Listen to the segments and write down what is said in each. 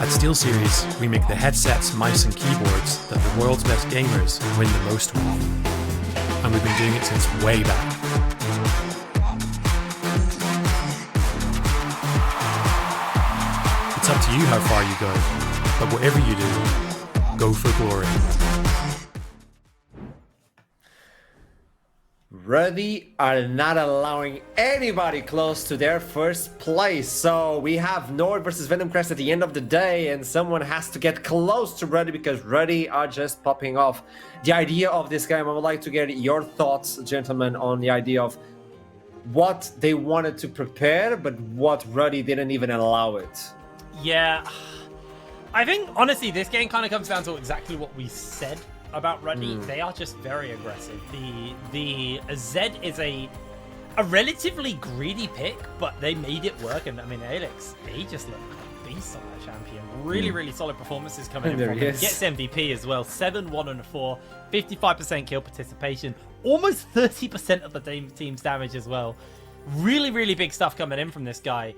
At SteelSeries, we make the headsets, mice and keyboards that the world's best gamers win the most with. And we've been doing it since way back. It's up to you how far you go, but whatever you do, go for glory. Ruddy are not allowing anybody close to their first place. So we have Nord versus Venom Crest at the end of the day, and someone has to get close to Ruddy because Ruddy are just popping off. The idea of this game, I would like to get your thoughts, gentlemen, on the idea of what they wanted to prepare, but what Ruddy didn't even allow it. Yeah, I think honestly this game kind of comes down to exactly what we said about Ruddy. They are just very aggressive. The Z is a relatively greedy pick, but they made it work. And I mean, Alex, he just looked like a beast on that champion. Really solid performances coming in from him. Gets MVP as well. 7-1-4, 55% kill participation, almost 30% of the team's damage as well. Really big stuff coming in from this guy.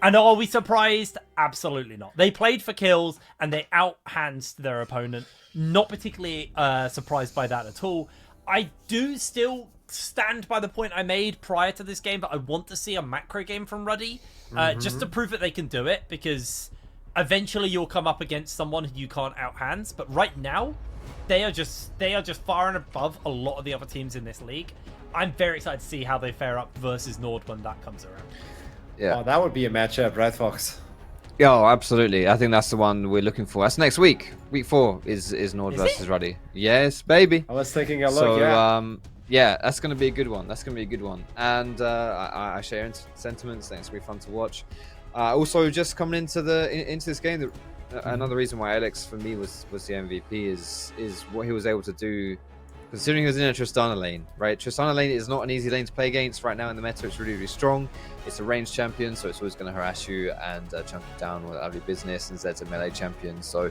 And are we surprised? Absolutely not. They played for kills and they outhandsed their opponent. Not particularly surprised by that at all. I do still stand by the point I made prior to this game that I want to see a macro game from Ruddy, just to prove that they can do it, because eventually you'll come up against someone who you can't outhands. But right now, they are just far and above a lot of the other teams in this league. I'm very excited to see how they fare up versus Nord when that comes around. Yeah, oh, that would be a matchup, right, Fox? Yeah, oh, absolutely. I think that's the one we're looking for. That's next week. Week 4 is Nord versus Ruddy. Yes, baby. I was taking a look. So, yeah, that's going to be a good one. And I share sentiments. Thanks, it's really fun to watch. Also, just coming into this game, another reason why Alex for me was the MVP is what he was able to do. Considering he was in a Tristana lane, right? Tristana lane is not an easy lane to play against right now in the meta. It's really strong. It's a ranged champion, so it's always going to harass you and chunk it down with ugly business. And Zed's a melee champion, so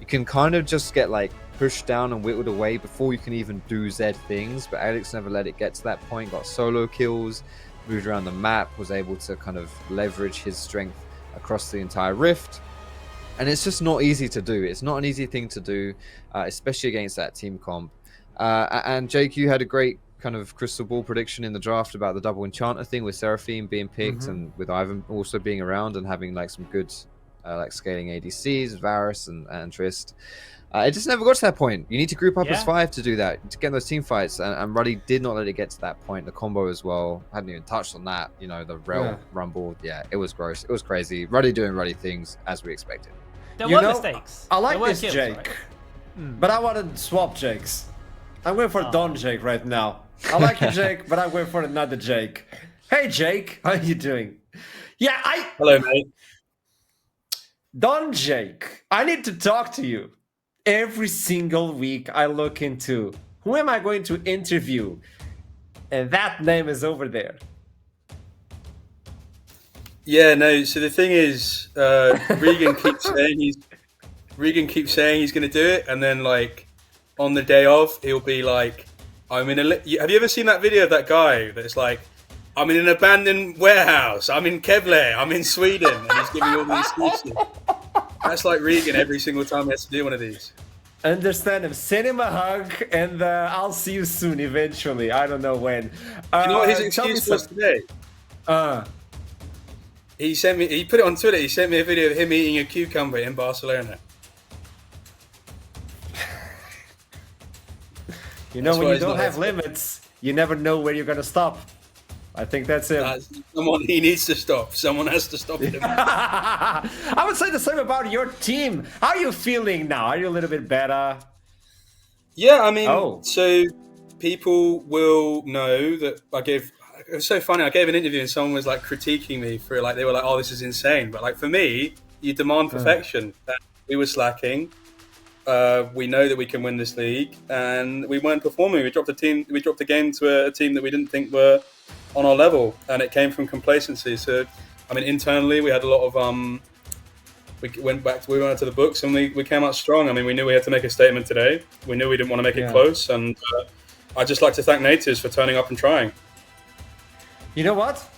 you can kind of just get like pushed down and whittled away before you can even do Zed things. But Alex never let it get to that point. Got solo kills, moved around the map, was able to kind of leverage his strength across the entire rift. And it's just not easy to do. It's not an easy thing to do, especially against that team comp. And Jake, you had a great kind of crystal ball prediction in the draft about the double enchanter thing with Seraphine being picked and with Ivan also being around and having like some good like scaling ADCs, Varus and Trist. It just never got to that point. You need to group up as 5 to do that, to get in those team fights, and Ruddy did not let it get to that point. The combo as well, hadn't even touched on that. You know, the Rel Rumble, it was gross. It was crazy. Ruddy doing Ruddy things as we expected. There were mistakes. I like this kills, Jake, right? but I want to swap Jakes. I'm going for Don Jake right now. I like you, Jake, but I'm going for another Jake. Hey, Jake, how are you doing? Yeah, Hello, mate. Don Jake, I need to talk to you. Every single week I look into who am I going to interview? And that name is over there. Yeah, no, so the thing is, Regan keeps saying he's going to do it, and then, like, on the day of, he'll be like, have you ever seen that video of that guy that's like, I'm in an abandoned warehouse, I'm in Kevlar, I'm in Sweden, and he's giving you all these excuses. That's like Regan every single time he has to do one of these. Understand him. Send him a hug, and I'll see you soon eventually. I don't know when. You know what his excuse was today? He put it on Twitter, he sent me a video of him eating a cucumber in Barcelona. You know, when you don't have limits, you never know where you're going to stop. I think that's it. He needs to stop. Someone has to stop him. I would say the same about your team. How are you feeling now? Are you a little bit better? Yeah, I mean, so people will know that it was so funny. I gave an interview and someone was like critiquing me for like, they were like, oh, this is insane. But like for me, you demand perfection. We were slacking. We know that we can win this league, and we weren't performing. We dropped a game to a team that we didn't think were on our level, and it came from complacency. So, I mean, internally, we had a lot of we went to the books, and we came out strong. I mean, we knew we had to make a statement today. We knew we didn't want to make it close, and I'd just like to thank Natives for turning up and trying. You know what?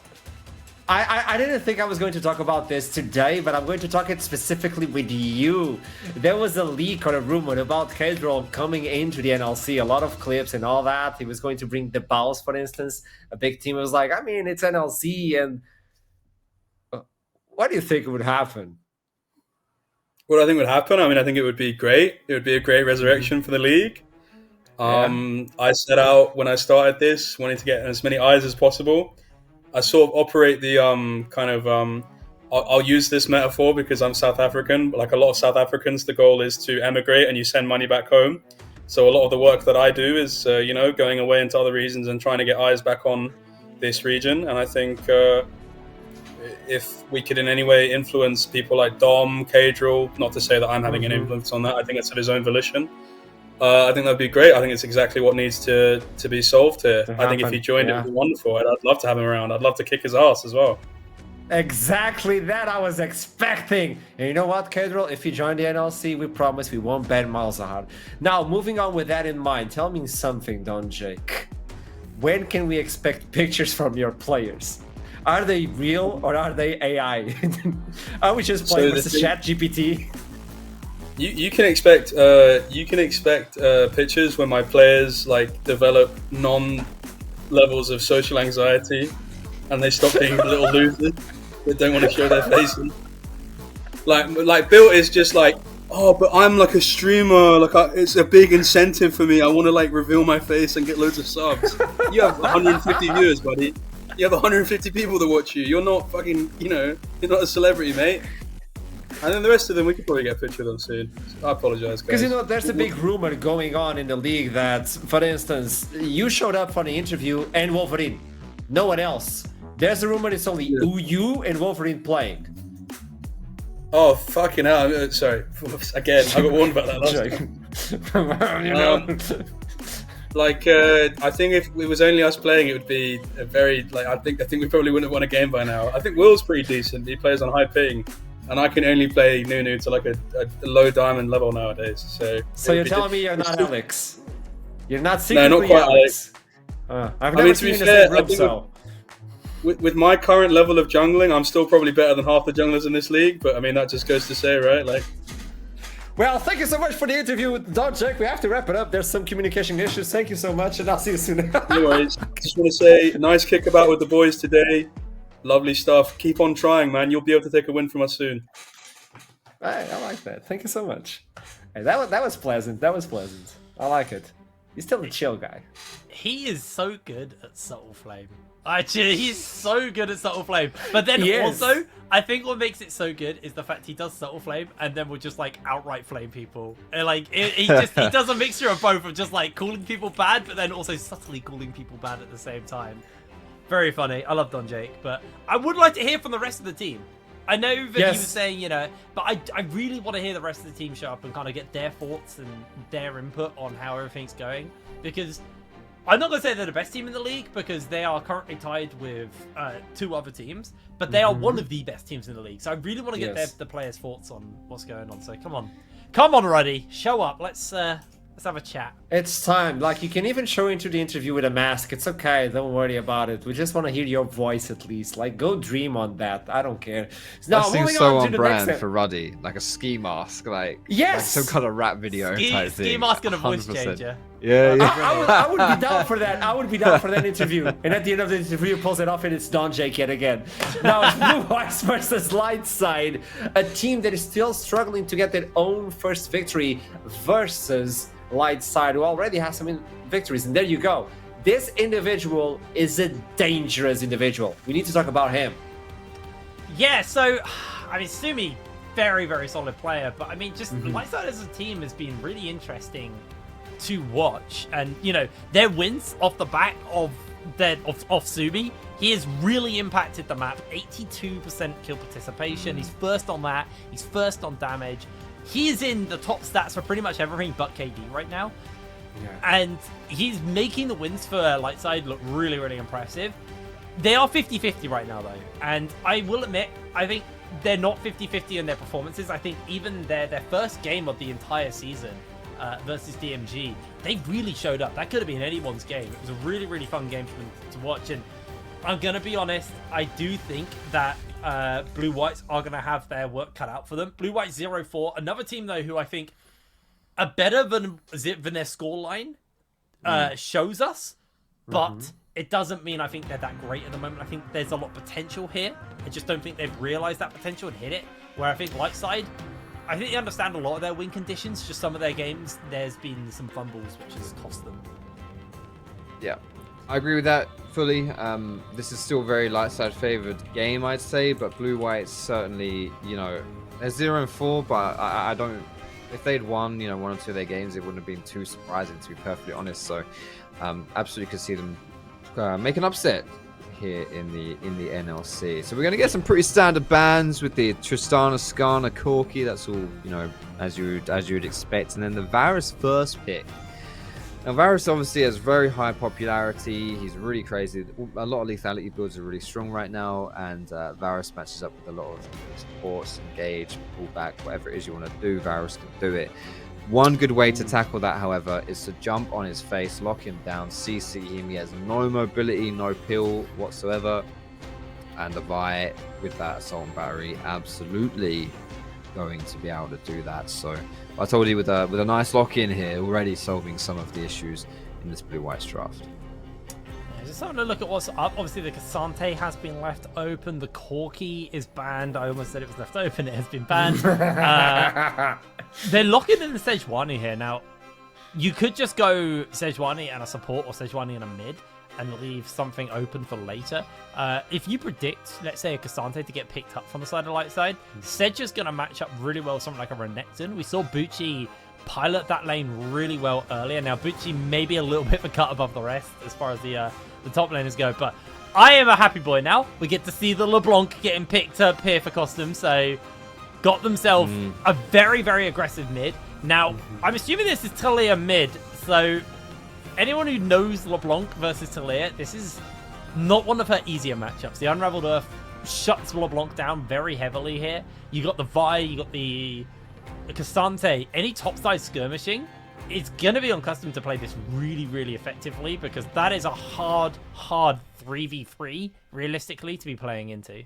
I didn't think I was going to talk about this today, but I'm going to talk it specifically with you. There was a leak or a rumor about Kedrol coming into the NLC, a lot of clips and all that. He was going to bring the Bows, for instance. A big team was like, I mean, it's NLC, and what do you think would happen? What I think would happen? I mean, I think it would be great. It would be a great resurrection for the league. I set out when I started this, wanting to get as many eyes as possible. I sort of operate the I'll use this metaphor because I'm South African, but like a lot of South Africans, the goal is to emigrate and you send money back home. So a lot of the work that I do is, going away into other regions and trying to get eyes back on this region. And I think if we could in any way influence people like Dom, Kedrol, not to say that I'm having an influence on that, I think it's of his own volition. I think that'd be great. I think it's exactly what needs to be solved here. I think if he joined, it would be wonderful. I'd love to have him around. I'd love to kick his ass as well. Exactly that I was expecting. And you know what, Kedrol? If you join the NLC, we promise we won't ban Malzahar. Now, moving on with that in mind, tell me something, Don Jake. When can we expect pictures from your players? Are they real or are they AI? Are we just playing versus ChatGPT? You can expect pictures when my players like develop non-levels of social anxiety and they stop being little losers that don't want to show their faces. Like Bill is just like, oh, but I'm like a streamer. It's a big incentive for me. I want to like reveal my face and get loads of subs. You have 150 viewers, buddy. You have 150 people that watch you. You're not fucking, you're not a celebrity, mate. And then the rest of them, we could probably get a picture of them soon. I apologize, guys. Because, there's a big rumor going on in the league that, for instance, you showed up for the interview and Wolverine. No one else. There's a rumor it's only you and Wolverine playing. Oh, fucking hell. Sorry. Again, I got warned about that last time. I think if it was only us playing, it would be a very, I think we probably wouldn't have won a game by now. I think Will's pretty decent. He plays on high ping. And I can only play Nunu to like a low diamond level nowadays. So you're telling me you're not Alex? You're not secretly No, not quite Alex. I've never seen you in the same room, so... With my current level of jungling, I'm still probably better than half the junglers in this league. But I mean, that just goes to say, right? Well, thank you so much for the interview with Don Jack. We have to wrap it up. There's some communication issues. Thank you so much, and I'll see you soon. Anyways, just want to say, nice kickabout with the boys today. Lovely stuff. Keep on trying, man. You'll be able to take a win from us soon. I like that. Thank you so much. Hey, that was pleasant. That was pleasant. I like it. He's still a chill guy. He is so good at Subtle Flame. Actually, he's so good at Subtle Flame. But then also, I think what makes it so good is the fact he does Subtle Flame and then we'll just like outright flame people. And, he does a mixture of both of just like calling people bad, but then also subtly calling people bad at the same time. Very funny. I love Don Jake, but I would like to hear from the rest of the team. I know that he was saying, but I really want to hear the rest of the team show up and kind of get their thoughts and their input on how everything's going. Because I'm not going to say they're the best team in the league because they are currently tied with 2 other teams, but they are one of the best teams in the league. So I really want to get the players' thoughts on what's going on. So come on, Ruddy, show up. Let's have a chat. It's time. You can even show into the interview with a mask. It's okay. Don't worry about it. We just want to hear your voice at least. Go dream on that. I don't care. Now, that seems so on brand for Ruddy. Like a ski mask. Like some kind of rap video type thing. Ski mask and a voice changer. Yeah. I would be down for that. I would be down for that interview. And at the end of the interview, pulls it off and it's Don Jake yet again. Now it's Blue Eyes versus Lightside. A team that is still struggling to get their own first victory versus Lightside, who already has some victories. And there you go. This individual is a dangerous individual. We need to talk about him. Yeah, so, Sumi, very, very solid player. But, Lightside as a team has been really interesting to watch. And, their wins off the back of Sumi, he has really impacted the map. 82% kill participation. He's first on that. He's first on damage. He is in the top stats for pretty much everything but KD right now. Yeah. And he's making the wins for Lightside look really, really impressive. They are 50-50 right now, though. And I will admit, I think they're not 50-50 in their performances. I think even their first game of the entire season versus DMG, they really showed up. That could have been anyone's game. It was a really, really fun game for them to watch. And I'm going to be honest. I do think that Blue-Whites are going to have their work cut out for them. Blue-White 0-4. Another team, though, who I think are better than their scoreline shows us. But it doesn't mean I think they're that great at the moment. I think there's a lot of potential here. I just don't think they've realized that potential and hit it. Where I think Lightside, I think they understand a lot of their win conditions. Just some of their games, there's been some fumbles, which has cost them. Yeah, I agree with that fully. This is still a very Lightside favored game, I'd say, but Blue-White certainly, you know, they're 0-4, but I don't. If they'd won, you know, 1 or 2 of their games, it wouldn't have been too surprising, to be perfectly honest. So, absolutely could see them make an upset here in the NLC. So we're going to get some pretty standard bans with the Tristana, Skarner, Corki. That's all, you know, as you would expect. And then the Varus first pick. Now, Varus obviously has very high popularity. He's really crazy. A lot of lethality builds are really strong right now, and Varus matches up with a lot of supports, engage, pull back, whatever it is you want to do, Varus can do it. One good way to tackle that, however, is to jump on his face, lock him down, CC him. He has no mobility, no pill whatsoever, and the Vi with that assault and battery absolutely going to be able to do that. So I told you, with a nice lock in here, already solving some of the issues in this Blue-White draft. Just having a look at what's up. Obviously, the Cassante has been left open. The Corki is banned. I almost said it was left open. It has been banned. They're locking in the Sejuani here. Now, you could just go Sejuani and a support or Sejuani and a mid and leave something open for later. If you predict, let's say, a Cassante to get picked up from the side of Lightside, Sedge is going to match up really well with something like a Renekton. We saw Bucci pilot that lane really well earlier. Now, Bucci may be a little bit of a cut above the rest as far as the top laners go, but I am a happy boy now. We get to see the LeBlanc getting picked up here for custom, so got themselves a very, very aggressive mid. Now, I'm assuming this is Talia mid, so anyone who knows LeBlanc versus Talia, this is not one of her easier matchups. The Unraveled Earth shuts LeBlanc down very heavily here. You got the Vi, you got the Cassante. Any topside skirmishing, it's going to be on custom to play this really, really effectively, because that is a hard 3v3, realistically, to be playing into.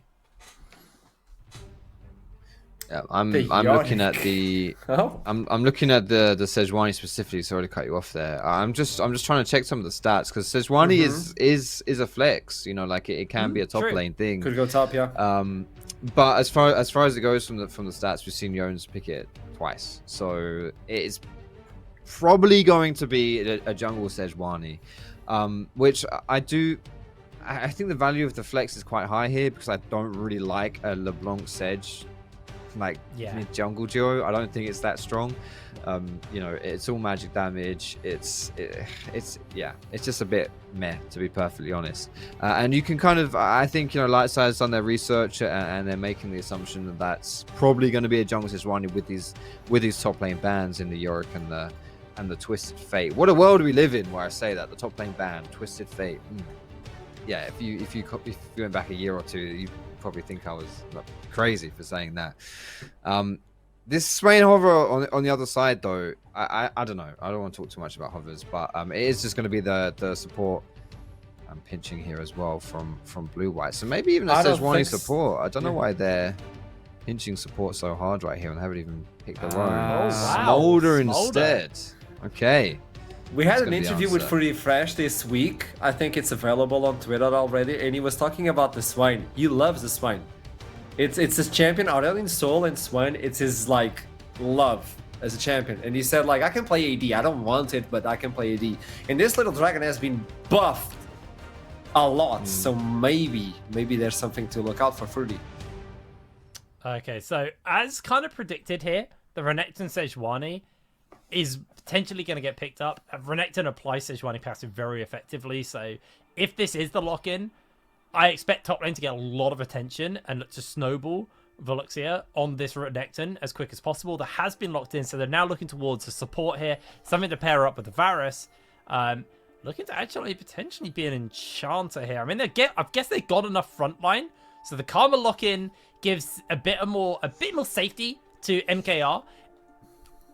Yeah, I'm looking at the I'm looking at the Sejuani specifically. Sorry to cut you off there. I'm just trying to check some of the stats, because Sejuani is a flex. You know, like it can be a top lane thing. Could go top, yeah. But as far as it goes from the stats, we've seen Jones pick it twice, so it's probably going to be a jungle Sejuani, which I think the value of the flex is quite high here, because I don't really like a LeBlanc Sedge mid jungle duo. I don't think it's that strong. You know, it's all magic damage. It's just a bit meh, to be perfectly honest. And you can kind of, I think, you know, Lightside's done their research and they're making the assumption that that's probably going to be a jungle Sejuani with these top lane bans in the Yorick and the Twisted Fate. What a world we live in, where I say that, the top lane ban, Twisted Fate. Yeah, if you went back a year or two, you probably think I was crazy for saying that. This Swain hover on the other side, though, I don't know. I don't want to talk too much about hovers, but it is just going to be the support I'm pinching here as well from Blue-White. So maybe even a Sejuani support. I don't know why they're pinching support so hard right here and haven't even picked their own. Wow. Smolder instead. Okay. We had an interview with Fruity Fresh this week. I think it's available on Twitter already, and he was talking about the Swine. He loves the Swine. It's his champion other than Soul and Swine. It's his love as a champion. And he said I can play AD. I don't want it, but I can play AD. And this little dragon has been buffed a lot, so maybe there's something to look out for Fruity. Okay, so as kind of predicted here, the Renekton Sejuani is potentially going to get picked up. Renekton applies Sejuani passive very effectively, so if this is the lock-in, I expect top lane to get a lot of attention and look to snowball Veluxia on this Renekton as quick as possible. That has been locked in, so they're now looking towards the support here, something to pair up with the Varus. Looking to actually potentially be an enchanter here. I mean, I guess they got enough frontline, so the Karma lock-in gives a bit more safety to MKR.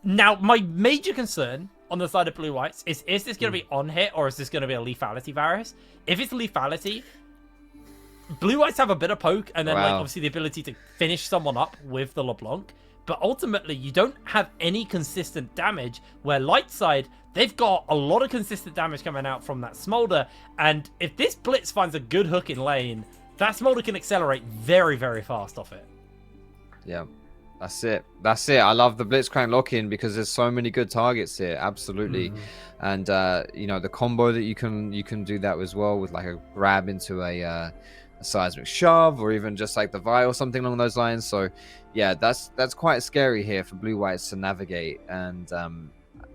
Now, my major concern on the side of Blue-Whites is this going to be on hit, or is this going to be a lethality Varus? If it's lethality, Blue Whites have a bit of poke, and then like Wow. obviously the ability to finish someone up with the LeBlanc. But ultimately, you don't have any consistent damage. Where Light side, they've got a lot of consistent damage coming out from that Smolder. And if this Blitz finds a good hook in lane, that Smolder can accelerate very, very fast off it. Yeah, that's it. That's it. I love the Blitzcrank lock-in because there's so many good targets here. Absolutely. And you know, the combo that you can do that as well with like a grab into a seismic shove, or even just like the Vi or something along those lines. So yeah, that's quite scary here for Blue Whites to navigate. And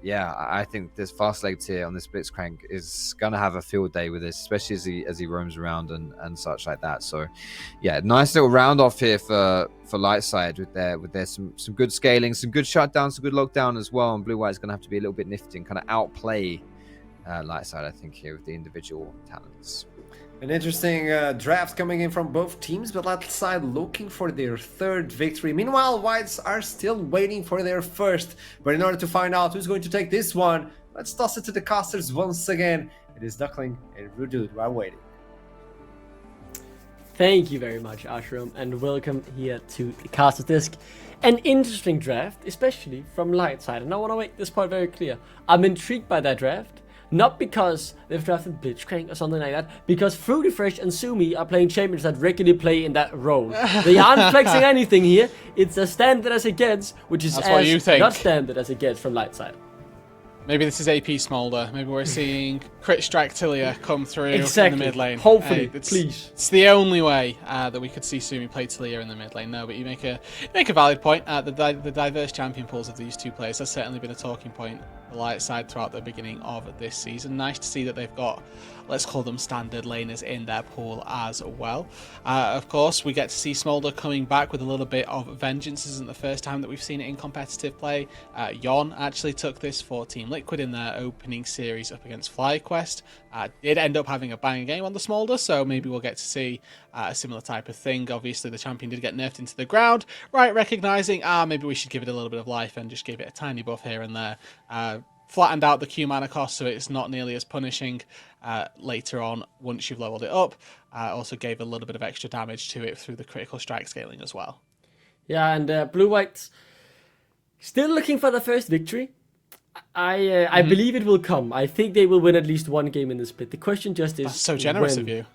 yeah, I think this fast leg tier on this Blitzcrank is gonna have a field day with this, especially as he roams around and such like that. So yeah, nice little round off here for Lightside with their some good scaling, some good shutdown, some good lockdown as well. And Blue White's gonna have to be a little bit nifty and kind of outplay Lightside, I think, here with the individual talents. An interesting draft coming in from both teams, but Lightside looking for their third victory. Meanwhile, Whites are still waiting for their first. But in order to find out who's going to take this one, let's toss it to the casters once again. It is Duckling and Rudude while waiting. Thank you very much, Ashram, and welcome here to the Caster's Disc. An interesting draft, especially from Lightside, and I want to make this point very clear. I'm intrigued by that draft. Not because they've drafted Blitzcrank or something like that, because Fruity Fresh and Sumi are playing champions that regularly play in that role. They aren't flexing anything here. It's as standard as it gets, which is That's what you think. not standard as it gets from Lightside. Maybe this is AP Smolder. Maybe we're seeing Crit Strike Tilia come through in Exactly. the mid lane. Hopefully, It's- please. It's the only way that we could see Sumi play Tilia in the mid lane. No, but you make a valid point. The diverse champion pools of these two players has certainly been a talking point for the light side throughout the beginning of this season. Nice to see that they've got, let's call them standard laners in their pool as well. Of course, we get to see Smolder coming back with a little bit of vengeance. This isn't the first time that we've seen it in competitive play. Yon actually took this for Team Liquid in their opening series up against FlyQuest. Did end up having a banging game on the Smolder, so maybe we'll get to see a similar type of thing. Obviously, the champion did get nerfed into the ground, right? Recognizing, maybe we should give it a little bit of life and just give it a tiny buff here and there. Flattened out the Q mana cost, so it's not nearly as punishing later on once you've leveled it up. Also gave a little bit of extra damage to it through the critical strike scaling as well. Yeah, and Blue Whites still looking for the first victory. I believe it will come. I think they will win at least one game in the split. The question just is, That's so generous when. of you.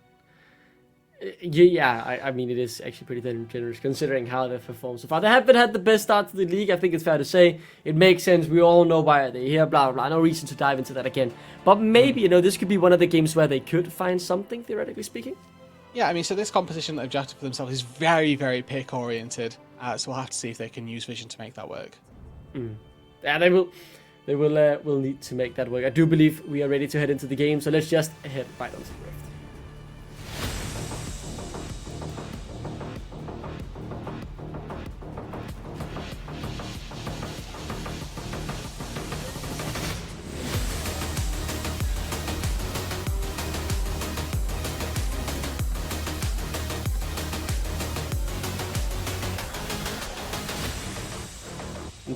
Yeah, I mean, it is actually pretty damn generous considering how they've performed so far. They haven't had the best start to the league, I think it's fair to say. It makes sense, we all know why they're here, blah, blah, blah. No reason to dive into that again. But maybe, this could be one of the games where they could find something, theoretically speaking. Yeah, I mean, so this composition that they've drafted for themselves is very, very pick-oriented. So we'll have to see if they can use Vision to make that work. Yeah, they will need to make that work. I do believe we are ready to head into the game, so let's just head right onto the rift.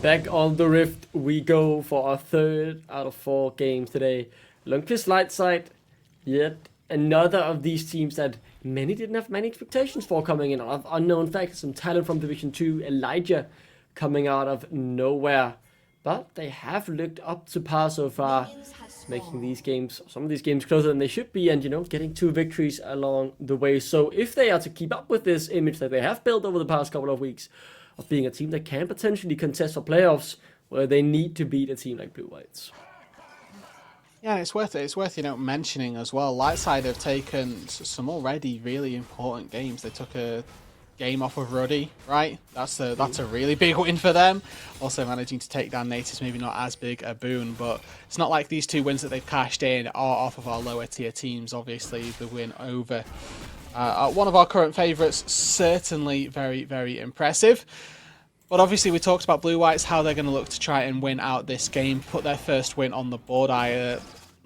Back on the Rift we go for our third out of 4 games today. Lundqvist Lightside, yet another of these teams that many didn't have many expectations for coming in. A lot of unknown factors, some talent from Division 2, Elijah coming out of nowhere. But they have looked up to par so far, making these games, some of these games closer than they should be, and getting 2 victories along the way. So if they are to keep up with this image that they have built over the past couple of weeks, of being a team that can potentially contest for playoffs, where they need to beat a team like Blue Whites. Yeah, it's worth it. It's worth mentioning as well. Lightside have taken some already really important games. They took a game off of Ruddy, right? That's a really big win for them. Also managing to take down Natives, maybe not as big a boon, but it's not like these 2 wins that they've cashed in are off of our lower tier teams. Obviously, the win over one of our current favourites, certainly very, very impressive. But obviously we talked about Blue Whites, how they're going to look to try and win out this game, put their first win on the board. I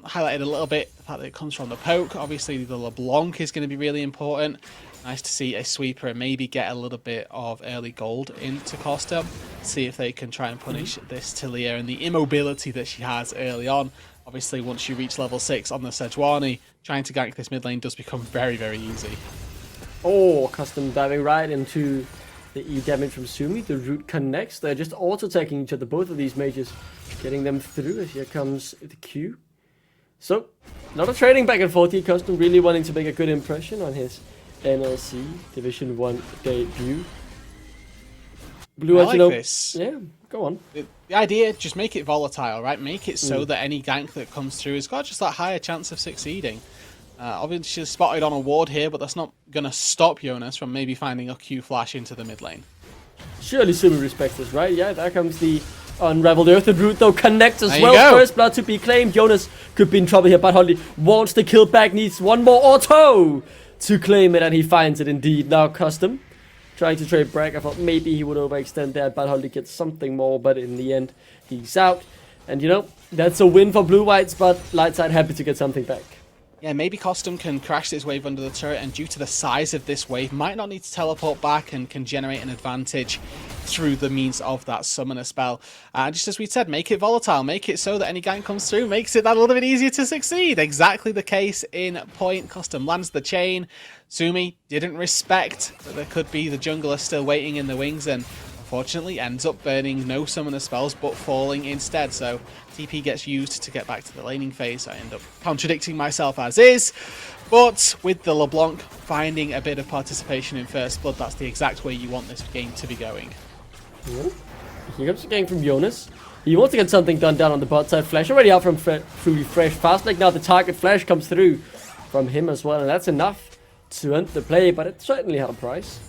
highlighted a little bit the fact that it comes from the poke. Obviously the LeBlanc is going to be really important. Nice to see a sweeper and maybe get a little bit of early gold into Costa. See if they can try and punish this Tilia and the immobility that she has early on. Obviously, once you reach level 6 on the Sejuani, trying to gank this mid lane does become very, very easy. Oh, Custom diving right into the E damage from Sumi. The root connects. They're just auto-attacking each other, both of these mages. Getting them through as here comes the Q. So, not a trading back and forth here. Custom really wanting to make a good impression on his NLC Division 1 debut. Blue I Eyes, like you know, this. yeah, go on. The idea, just make it volatile, right? Make it so that any gank that comes through has got just that higher chance of succeeding. Obviously, she's spotted on a ward here, but that's not going to stop Jonas from maybe finding a Q flash into the mid lane. Surely Sumi respects this, right? Yeah, there comes the Unraveled Earthen Root, though, connects as There well. you go. First blood to be claimed. Jonas could be in trouble here, but Holly wants the kill back, needs one more auto to claim it, and he finds it indeed. Now Custom trying to trade Bragg. I thought maybe he would overextend there, but Holly gets something more, but in the end, he's out. And you know, that's a win for Blue Whites, but Lightside happy to get something back. Yeah, maybe Custom can crash this wave under the turret, and due to the size of this wave, might not need to teleport back and can generate an advantage through the means of that summoner spell. Just as we said, make it volatile, make it so that any gank comes through, makes it that a little bit easier to succeed. Exactly the case in point. Custom lands the chain. Sumi didn't respect that there could be the jungler still waiting in the wings, and unfortunately ends up burning no summoner spells but falling instead. So TP gets used to get back to the laning phase. I end up contradicting myself as is, but with the LeBlanc finding a bit of participation in First Blood, that's the exact way you want this game to be going. Here comes the gang from Jonas. He wants to get something done down on the bot side. Flash already out from through Fresh Fast. Like now the target flash comes through from him as well, and that's enough to end the play, but it certainly had a price.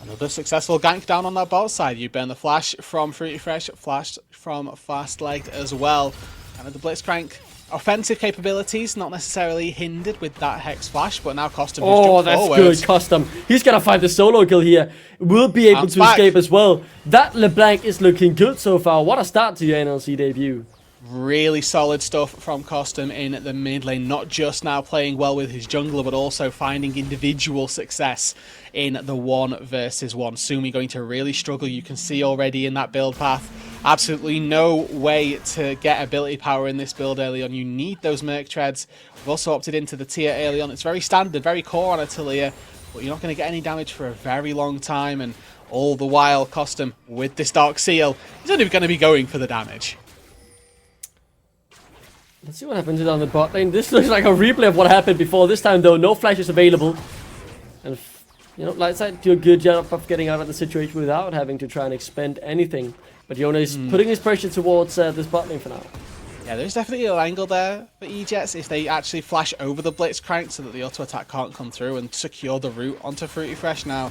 Another successful gank down on that bot side. You burn the flash from Fruity Fresh, flash from Fast Legged as well. And the Blitzcrank offensive capabilities not necessarily hindered with that Hex Flash, but now Custom has jumped that's forward. good, Custom. He's gonna find the solo kill here. Will be able Bounce to back. escape as well. That LeBlanc is looking good so far. What a start to your NLC debut. Really solid stuff from Custom in the mid lane, not just now playing well with his jungler, but also finding individual success in the 1 versus 1. Sumi going to really struggle, you can see already in that build path. Absolutely no way to get ability power in this build early on. You need those Merc Treads. We've also opted into the tier early on. It's very standard, very core on a Talia, but you're not going to get any damage for a very long time, and all the while Custom with this Dark Seal is only going to be going for the damage. Let's see what happens down the bot lane. This looks like a replay of what happened before. This time though, no flashes available. And you know, Lightside do a good job of getting out of the situation without having to try and expend anything. But Yona is putting his pressure towards this bot lane for now. Yeah, there's definitely an angle there for E-Jets if they actually flash over the Blitzcrank so that the auto attack can't come through and secure the route onto Fruity Fresh. Now,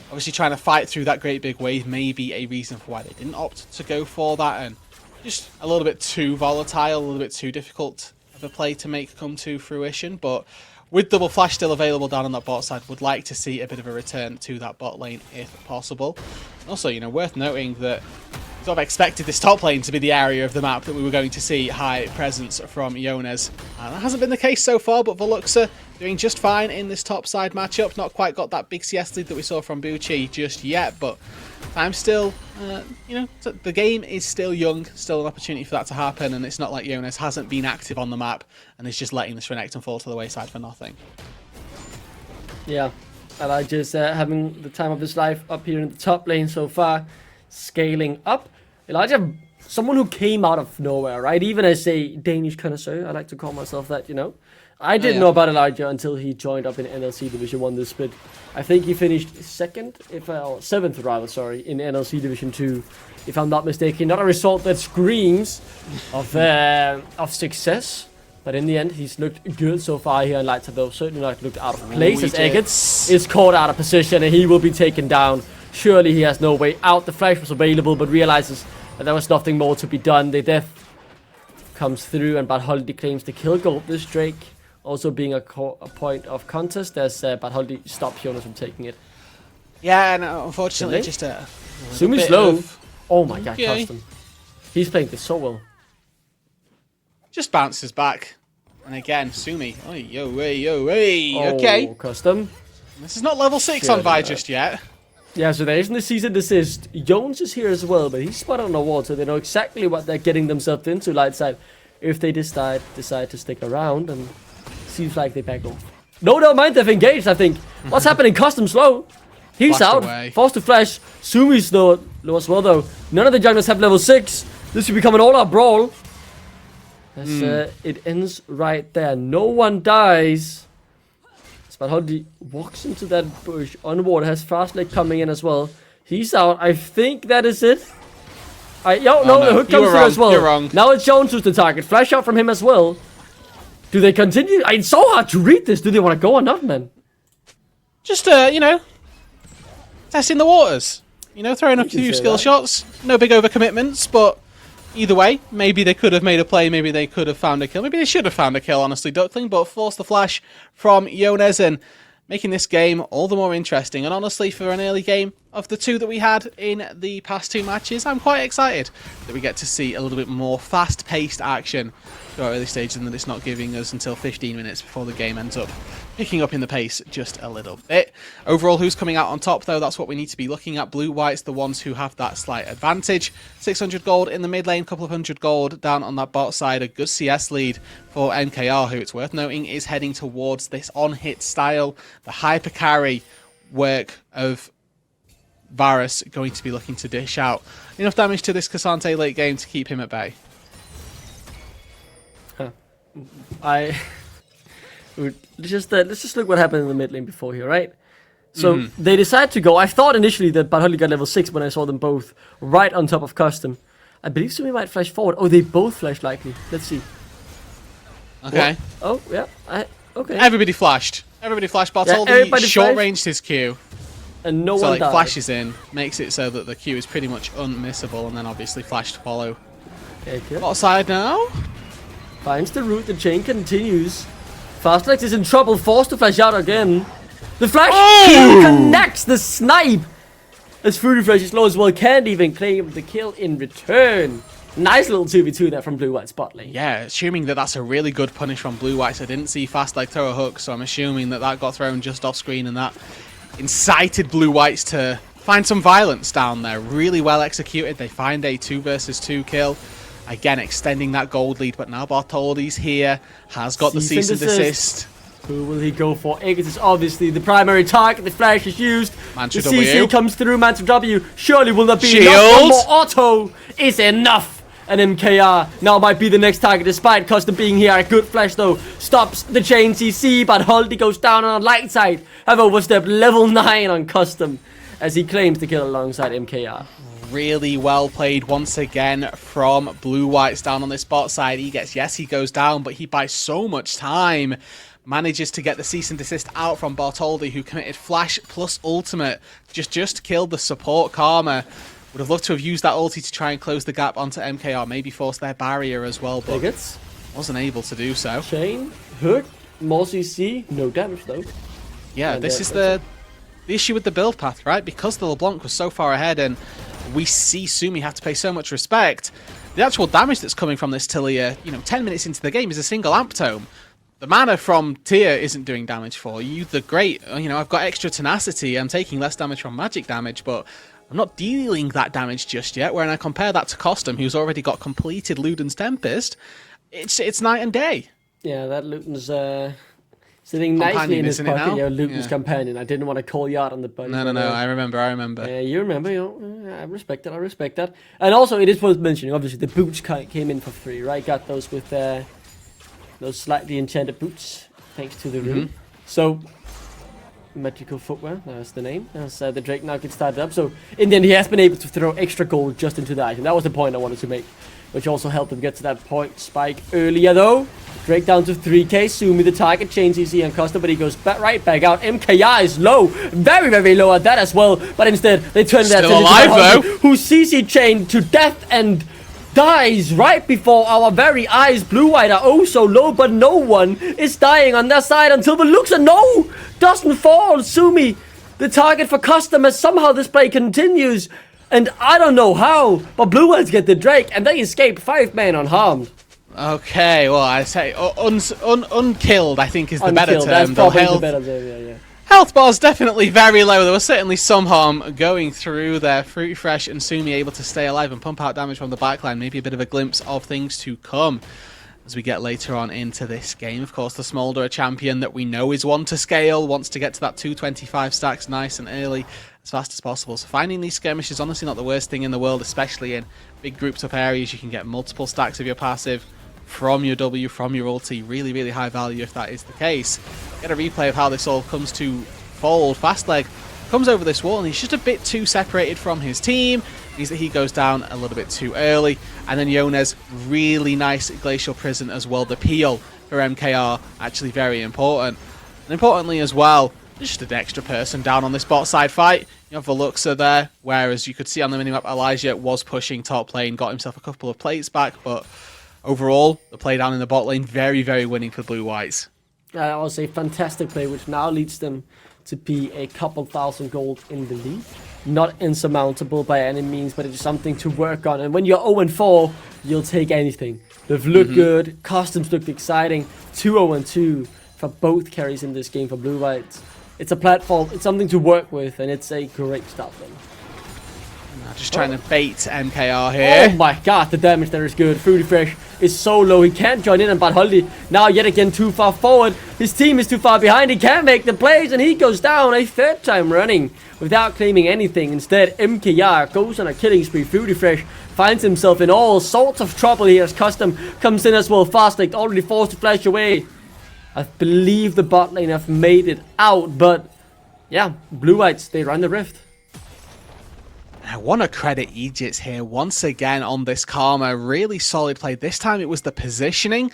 obviously trying to fight through that great big wave may be a reason for why they didn't opt to go for that, and just a little bit too volatile, a little bit too difficult of a play to make come to fruition. But with double flash still available down on that bot side, would like to see a bit of a return to that bot lane if possible. Also, you know, worth noting that sort of expected this top lane to be the area of the map that we were going to see high presence from Jonas. That hasn't been the case so far, but Veluxa doing just fine in this top side matchup. Not quite got that big CS lead that we saw from Bucci just yet, but I'm still, you know, the game is still young, still an opportunity for that to happen, and it's not like Jonas hasn't been active on the map and is just letting this Renekton fall to the wayside for nothing. Yeah, I like just having the time of his life up here in the top lane so far, scaling up. Elijah, someone who came out of nowhere, right? Even as a Danish connoisseur, I like to call myself that, you know. I didn't know about Elijah until he joined up in NLC Division 1 this split. I think he finished seventh rather, sorry, in NLC Division 2, if I'm not mistaken. Not a result that screams of success, but in the end, he's looked good so far here in Lightside, though. Certainly not looked out of place as Eggets is caught out of position and he will be taken down. Surely he has no way out. The flash was available, but realizes that there was nothing more to be done. The death comes through, and Badholdi claims the kill goal. This Drake also being a point of contest, as Badholdi stops Jonas from taking it. Yeah, and unfortunately, just a Sumi's low. Oh my god, Custom. He's playing this so well. Just bounces back. And again, Sumi. Oh, okay. Custom. This is not level 6 on Vi just yet. Yeah, so there isn't a cease and desist. Jones is here as well, but he's spotted on the wall, so they know exactly what they're getting themselves into, Lightside, if they decide to stick around, and seems like they back off. No, never mind. They've engaged, I think. What's happening? Custom slow. He's Flashed out. away. Forced to flash. Sumi's low as well, though. None of the junglers have level 6. This will become an all-out brawl. As it ends right there. No one dies. Spadholdi walks into that bush. Onward has Fastleg coming in as well. He's out. I think that is it. No, the hook comes through as well. You're wrong. Now it's Jones who's the target. Flash out from him as well. Do they continue? It's so hard to read this. Do they want to go or not, man? Just, testing the waters. Throwing a few skill shots. No big overcommitments, but either way, maybe they could have made a play. Maybe they could have found a kill. Maybe they should have found a kill, honestly, Duckling. But force the flash from Yonezen, making this game all the more interesting. And honestly, for an early game of the two that we had in the past 2 matches, I'm quite excited that we get to see a little bit more fast-paced action to our early stages and that it's not giving us until 15 minutes before the game ends up picking up in the pace just a little bit. Overall, who's coming out on top, though? That's what we need to be looking at. Blue-White's the ones who have that slight advantage. 600 gold in the mid lane, couple of 100 gold down on that bot side. A good CS lead for MKR, who it's worth noting is heading towards this on-hit style. The hyper carry work of Varus going to be looking to dish out enough damage to this Cassante late game to keep him at bay. Let's just look what happened in the mid lane before here, right? So they decide to go. I thought initially that Bartoli got level 6 when I saw them both right on top of custom. I believe Sumi might flash forward. Oh, they both flash likely. Let's see. Okay. What? Oh, yeah. Okay. Everybody flashed. Bartoldi short-ranged his Q. And no so one died. flashes in, makes it so that the Q is pretty much unmissable, and then obviously flash to follow. Okay. Bot side now. Finds the route. The chain continues. Fastlex is in trouble. Forced to flash out again. The flash connects the snipe. As Fruity Flash is low as well. Can't even claim the kill in return. Nice little 2v2 there from Blue-White's bot lane. Yeah, assuming that that's a really good punish from Blue-White. I didn't see Fastlex throw a hook, so I'm assuming that that got thrown just off screen and that incited Blue-Whites to find some violence down there. Really well executed. They find a 2 versus 2 kill. Again, extending that gold lead, but now Bartoldi's here. Has got the cease and desist. Who will he go for? Aegis is obviously the primary target. The flash is used. Mantra the W. CC comes through. Mantra W. Surely will not be Shield. enough. One more auto is enough. And MKR now might be the next target, despite Custom being here. A good flash, though, stops the chain CC, but Huldy goes down on light side. Have overstepped level 9 on Custom as he claims to kill alongside MKR. Really well played once again from Blue-Whites down on this bot side. He goes down, but he buys so much time. Manages to get the cease and desist out from Bartoldi, who committed flash plus ultimate. Just killed the support Karma. Would have loved to have used that ulti to try and close the gap onto MKR. Maybe force their barrier as well, but wasn't able to do so. Chain, hook, more CC, no damage though. Yeah, this is the issue with the build path, right? Because the LeBlanc was so far ahead and we see Sumi have to pay so much respect. The actual damage that's coming from this Tilia, 10 minutes into the game is a single amp tome. The mana from Tia isn't doing damage for you. The great, I've got extra tenacity. I'm taking less damage from magic damage, but I'm not dealing that damage just yet. When I compare that to Costum, who's already got completed Luden's Tempest, it's night and day. Yeah, that Luden's sitting nicely in his pocket. Yeah, Luden's companion. I didn't want to call you out on the buddy. No. I remember. Yeah, you remember. I respect that. And also, it is worth mentioning. Obviously, the boots came in for free, right? Got those with those slightly enchanted boots, thanks to the rune. So, magical footwear, that's the name. As the Drake now gets started up. So, in the end, he has been able to throw extra gold just into the item. That was the point I wanted to make, which also helped him get to that point spike earlier, though. Drake down to 3k. Sumi the target. Chain CC on Costa, but he goes right back out. MKR is low. Very, very low at that as well. But instead, they turn that Still alive, though. Who CC chained to death and dies right before our very eyes. Blue-White are oh so low, but no one is dying on their side until the Luxa doesn't fall. Sumi, the target for Custom, as somehow this play continues. And I don't know how, but Blue-Whites get the Drake and they escape 5-man unharmed. Okay, well, I say unkilled, I think, is the better term. That's probably the better term, yeah. Health bar's definitely very low. There was certainly some harm going through there. Fruity Fresh and Sumi able to stay alive and pump out damage from the backline. Maybe a bit of a glimpse of things to come. as we get later on into this game. Of course, the Smolder, a champion that we know is one to scale, wants to get to that 225 stacks nice and early, as fast as possible. So finding these skirmishes, honestly not the worst thing in the world, especially in big grouped up areas. You can get multiple stacks of your passive from your W, from your ulti. Really, really high value if that is the case. Get a replay of how this all comes to fold. Fastleg comes over this wall and he's just a bit too separated from his team. Means that he goes down a little bit too early. And then Yonez, really nice Glacial Prison as well. The peel for MKR, actually very important. And importantly as well, just an extra person down on this bot side fight. You have Veluxa there, whereas you could see on the minimap Elijah was pushing top lane, got himself a couple of plates back, but overall, the play down in the bot lane, very, very winning for Blue Whites. I would say fantastic play, which now leads them to be a couple thousand gold in the league. Not insurmountable by any means, but it's something to work on. And when you're 0-4, you'll take anything. They've looked good, customs looked exciting. 2-0-2 for both carries in this game for Blue Whites. It's a platform, it's something to work with, and it's a great start then. Just trying to bait MKR here. Oh my god, the damage there is good. Fruity Fresh is so low, he can't join in, and Badholdi now yet again too far forward. His team is too far behind, he can't make the plays, and he goes down a third time running without claiming anything. Instead, MKR goes on a killing spree. Fruity Fresh finds himself in all sorts of trouble here as Custom comes in as well. Fastleg already forced to flash away. I believe the bot lane have made it out, but yeah, Blue Whites, they run the rift. I want to credit Egypt here once again on this Karma. Really solid play. This time it was the positioning.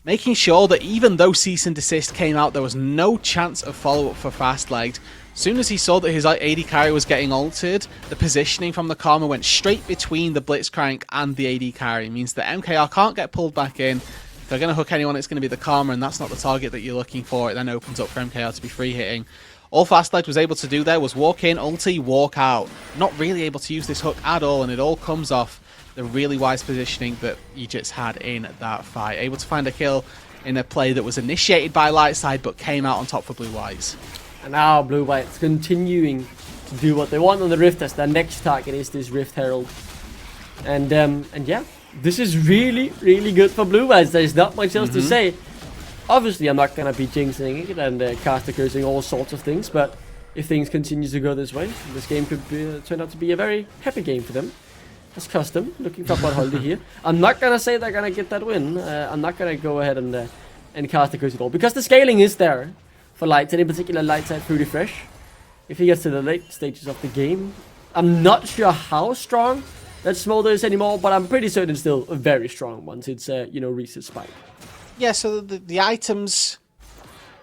Making sure that even though Cease and Desist came out, there was no chance of follow-up for Fastlegged. As soon as he saw that his AD carry was getting altered, the positioning from the Karma went straight between the Blitzcrank and the AD carry. It means that MKR can't get pulled back in. If they're going to hook anyone, it's going to be the Karma, and that's not the target that you're looking for. It then opens up for MKR to be free hitting. All Fastlegged was able to do there was walk in, ulti, walk out. Not really able to use this hook at all, and it all comes off the really wise positioning that Egypt's had in that fight. Able to find a kill in a play that was initiated by Lightside, but came out on top for Blue Whites. And now Blue Whites continuing to do what they want on the Rift, as their next target is this Rift Herald. And yeah, this is really, really good for Blue Whites. There's not much else to say. Obviously, I'm not going to be jinxing it and caster cursing all sorts of things, but if things continue to go this way, this game could turn out to be a very happy game for them. As Custom, looking for Badholdi here. I'm not going to say they're going to get that win. I'm not going to go ahead and caster curse it all, because the scaling is there for Lights, and in particular Lightside Fruity Fresh. If he gets to the late stages of the game, I'm not sure how strong that Smolder is anymore, but I'm pretty certain it's still very strong once it's, reached its spike. Yeah, so the items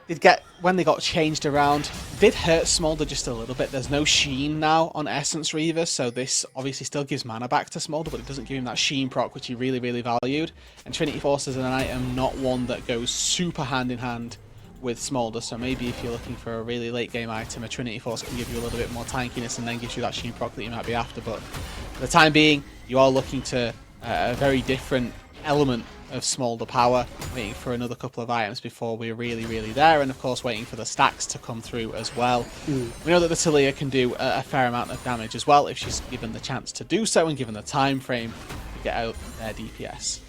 did get, when they got changed around, did hurt Smolder just a little bit. There's no Sheen now on Essence Reaver, so this obviously still gives mana back to Smolder, but it doesn't give him that Sheen proc, which he really, really valued. And Trinity Force is an item, not one that goes super hand in hand with Smolder, so maybe if you're looking for a really late game item, a Trinity Force can give you a little bit more tankiness and then gives you that Sheen proc that you might be after. But for the time being, you are looking to a very different element of Smolder power, waiting for another couple of items before we're really, really there, and of course waiting for the stacks to come through as well. We know that the Talia can do a fair amount of damage as well if she's given the chance to do so and given the time frame to get out their DPS.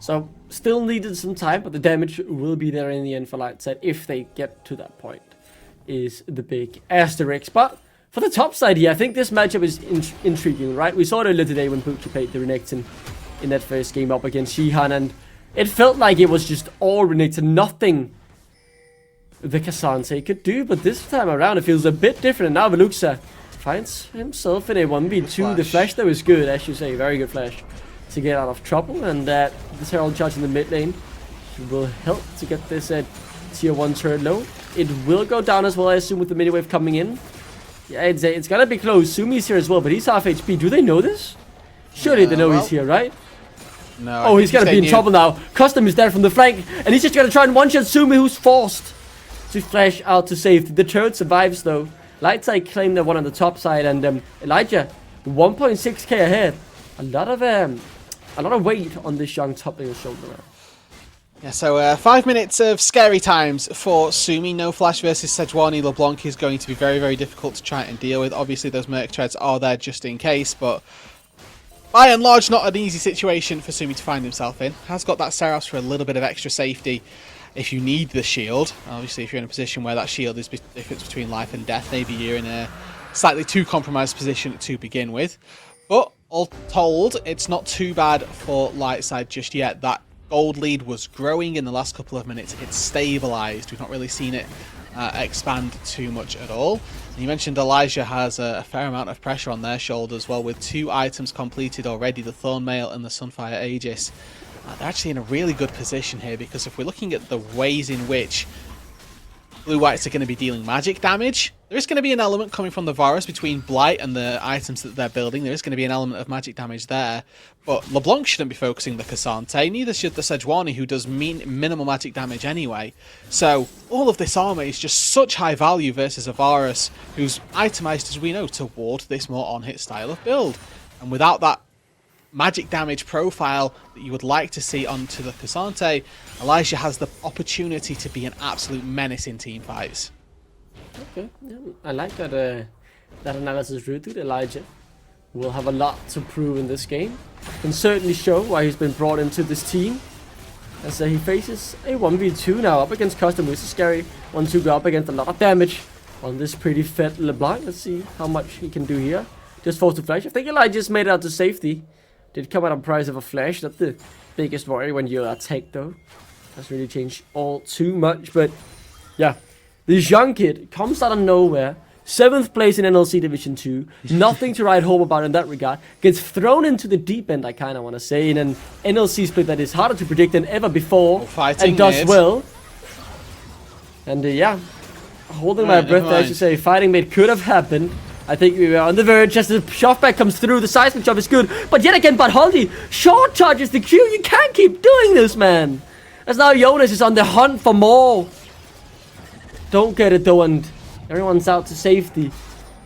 So, still needed some time, but the damage will be there in the end for Lightside if they get to that point, is the big asterisk. But for the top side here, I think this matchup is intriguing, right? We saw it earlier today when Poochie played the Renekton in that first game up against Shihan, and it felt like it was just all Renekton, nothing the K'Sante could do, but this time around it feels a bit different, and now Veluxa finds himself in a 1v2. The flash though is good, as you say, very good flash to get out of trouble, and this Herald charge in the mid lane will help to get this tier 1 turret low. It will go down as well, I assume, with the mini wave coming in. Yeah, it's gonna be close. Sumi's here as well, but he's half HP. Do they know this? Surely they know he's here, right? No. Oh, he's gonna be in trouble now. Custom is there from the flank, and he's just gonna try and one-shot Sumi, who's forced to flash out to safety. The turret survives though. Lightside claim they're one on the top side, and Elijah 1.6k ahead. A lot of weight on this young top laner's shoulder now. Yeah, so 5 minutes of scary times for Sumi. No flash versus Sejuani. LeBlanc is going to be very, very difficult to try and deal with. Obviously, those Merc Treads are there just in case, but by and large, not an easy situation for Sumi to find himself in. Has got that Seros for a little bit of extra safety if you need the shield. Obviously, if you're in a position where that shield is if it's between life and death, maybe you're in a slightly too compromised position to begin with. But all told, it's not too bad for Lightside just yet. That gold lead was growing in the last couple of minutes. It's stabilized. We've not really seen it expand too much at all. And you mentioned Elijah has a fair amount of pressure on their shoulders, well, with 2 items completed already, the Thornmail and the Sunfire Aegis. They're actually in a really good position here, because if we're looking at the ways in which Blue-Whites are going to be dealing magic damage, there is going to be an element coming from the Varus between Blight and the items that they're building. There is going to be an element of magic damage there. But LeBlanc shouldn't be focusing the Cassante, neither should the Sejuani, who does minimal magic damage anyway. So all of this armor is just such high value versus a Varus, who's itemized, as we know, toward this more on-hit style of build. And without that magic damage profile that you would like to see onto the Cassante, Elijah has the opportunity to be an absolute menace in team fights. Okay, yeah, I like that that analysis, Rude. Elijah will have a lot to prove in this game. Can certainly show why he's been brought into this team, as he faces a 1v2 now up against Custom, which is scary. 1-2 go up against a lot of damage on this pretty fat LeBlanc. Let's see how much he can do here. Just forced to flash. I think Elijah just made it out to safety. Did come at a price of a flash. Not the biggest worry when you're attacked though. Doesn't really change all too much, but yeah. This young kid comes out of nowhere. 7th place in NLC Division 2. Nothing to write home about in that regard. Gets thrown into the deep end, I kind of want to say, in an NLC split that is harder to predict than ever before. And does well. And yeah, holding my breath there, I should say. Fighting mate could have happened. I think we were on the verge as the shot back comes through. The seismic job is good. But yet again, Badholdi short charges the Q. You can't keep doing this, man. As now Jonas is on the hunt for more. Don't get it though, and everyone's out to safety.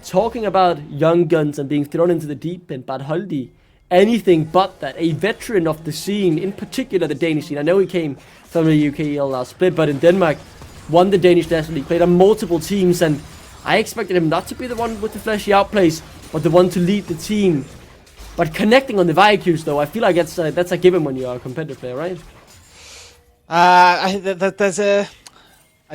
Talking about young guns and being thrown into the deep end, Badholdi, anything but that. A veteran of the scene, in particular the Danish scene. I know he came from the UKEL last split, but in Denmark, won the Danish National League, played on multiple teams, and I expected him not to be the one with the flashy outplays, but the one to lead the team. But connecting on the Vikings, though, I feel like that's a given when you're a competitive player, right? There's a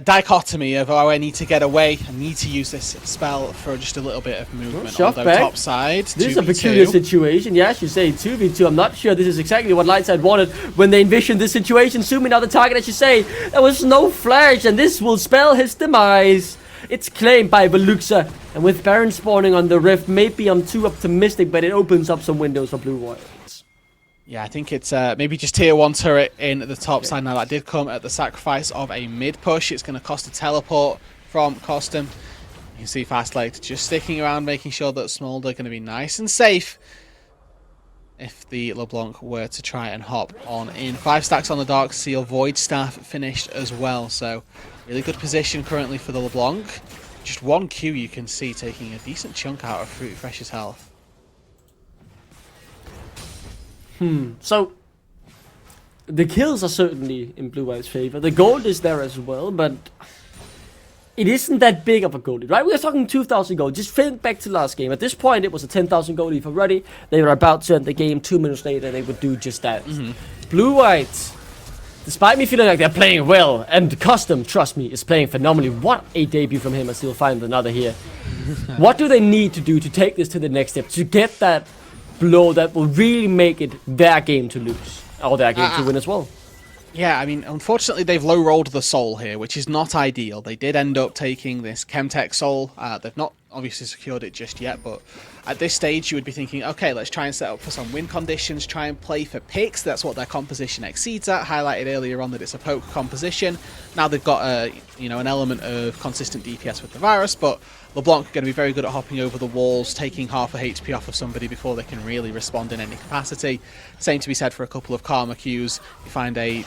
dichotomy of, oh, I need to get away, I need to use this spell for just a little bit of movement on the top side. This is a peculiar situation. Yes, you say 2v2. I'm not sure this is exactly what Lightside wanted when they envisioned this situation. Sumi now the target, as you say. There was no flash, and this will spell his demise. It's claimed by Veluxa, and with Baron spawning on the Rift, maybe I'm too optimistic, but it opens up some windows for Blue-Whites. Yeah, I think it's maybe just tier 1 turret in the top side. Now that did come at the sacrifice of a mid push. It's going to cost a teleport from Costum. You can see Fastlane just sticking around, making sure that Smolder are going to be nice and safe if the LeBlanc were to try and hop on in. 5 stacks on the Dark Seal, Void Staff finished as well, so really good position currently for the LeBlanc. Just 1 Q you can see taking a decent chunk out of Fruit Fresh's health. So the kills are certainly in Blue-White's favor. The gold is there as well, but it isn't that big of a gold lead, right? We are talking 2,000 gold. Just think back to last game. At this point, it was a 10,000 gold lead for Ruddy. They were about to end the game 2 minutes later, and they would do just that. Blue-White, despite me feeling like they're playing well, and Custom, trust me, is playing phenomenally. What a debut from him, and still find another here. What do they need to do to take this to the next step, to get that blow that will really make it their game to lose, or their game to win as well? Yeah, I mean, unfortunately, they've low-rolled the soul here, which is not ideal. They did end up taking this Chemtech soul. They've not obviously secured it just yet, but at this stage, you would be thinking, okay, let's try and set up for some win conditions, try and play for picks. That's what their composition exceeds at. Highlighted earlier on that it's a poke composition. Now they've got an element of consistent DPS with the Virus, but LeBlanc are going to be very good at hopping over the walls, taking half a HP off of somebody before they can really respond in any capacity. Same to be said for a couple of Karma Qs. You find a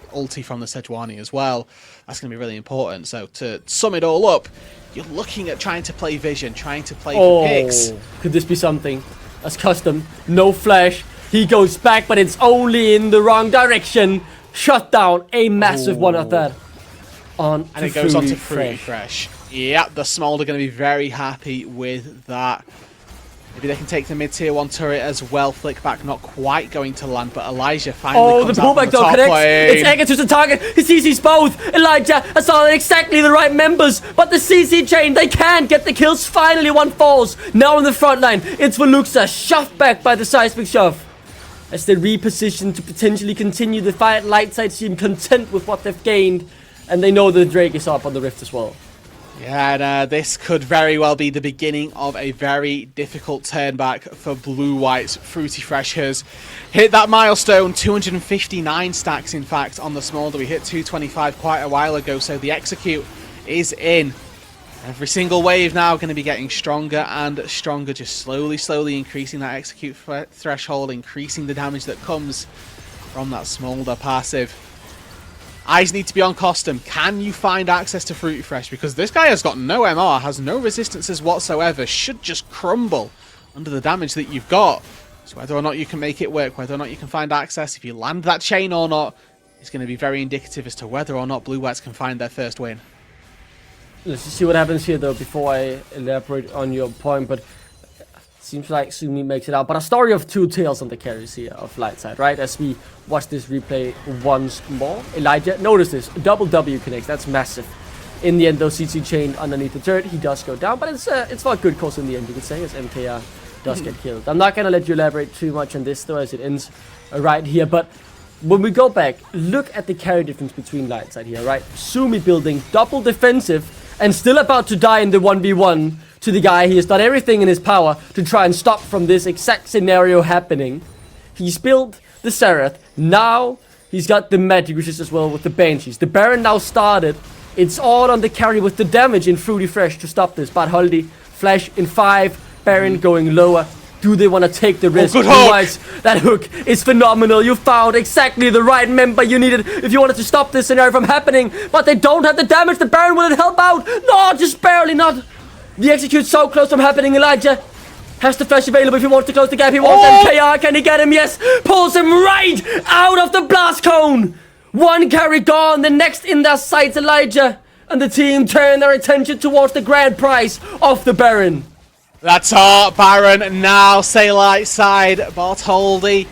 ulti from the Sejuani as well. That's going to be really important. So to sum it all up, you're looking at trying to play vision, trying to play for picks. Could this be something? As Custom, no flash. He goes back, but it's only in the wrong direction. Shut down a massive one of that. And it goes on to Fruity Fresh. Yeah, the Smolder are going to be very happy with that. Maybe they can take the mid-tier 1 turret as well. Flick back, not quite going to land, but Elijah finally comes out from the top connects. lane. It's Eggers who's the target. He sees both. Elijah has on exactly the right members, but the CC chain, they can't get the kills. Finally, one falls. Now in the front line, it's Veluxa, shoved back by the seismic shove. As they reposition to potentially continue the fight, Lightside seem content with what they've gained, and they know the Drake is up on the Rift as well. Yeah, and this could very well be the beginning of a very difficult turn back for Blue White's Fruity Fresh has hit that milestone, 259 stacks in fact on the Smolder. We hit 225 quite a while ago, so the execute is in. Every single wave now going to be getting stronger and stronger, just slowly increasing that execute threshold, increasing the damage that comes from that Smolder passive. Eyes need to be on Costum. Can you find access to Fruity Fresh? Because this guy has got no MR, has no resistances whatsoever, should just crumble under the damage that you've got. So whether or not you can make it work, whether or not you can find access, if you land that chain or not, is going to be very indicative as to whether or not Blue Whites can find their first win. Let's just see what happens here though before I elaborate on your point, but seems like Sumi makes it out. But a story of two tales on the carries here of Lightside, right? As we watch this replay once more. Elijah, notice this, double W connects, that's massive. In the end though, CC chain underneath the turret, he does go down, but it's for a good cause in the end, you could say, as MKR does get killed. I'm not gonna let you elaborate too much on this though, as it ends right here, but when we go back, look at the carry difference between Lightside here, right? Sumi building double defensive and still about to die in the 1v1 to the guy. He has done everything in his power to try and stop from this exact scenario happening. He's built the Serath. Now he's got the magic resist as well with the Banshees. The Baron now started. It's all on the carry with the damage in Fruity Fresh to stop this. But Holdy, Flash in 5, Baron going lower. Do they want to take the risk? Oh, good hook. That hook is phenomenal. You found exactly the right member you needed if you wanted to stop this scenario from happening. But they don't have the damage. The Baron wouldn't help out. No, just barely not. The execute so close from happening. Elijah has the flash available if he wants to close the gap. He wants MKR. Can he get him? Yes. Pulls him right out of the blast cone. One carry gone. The next in their sights, Elijah. And the team turn their attention towards the grand prize of the Baron. That's our Baron now. Say Lightside. Bartholdi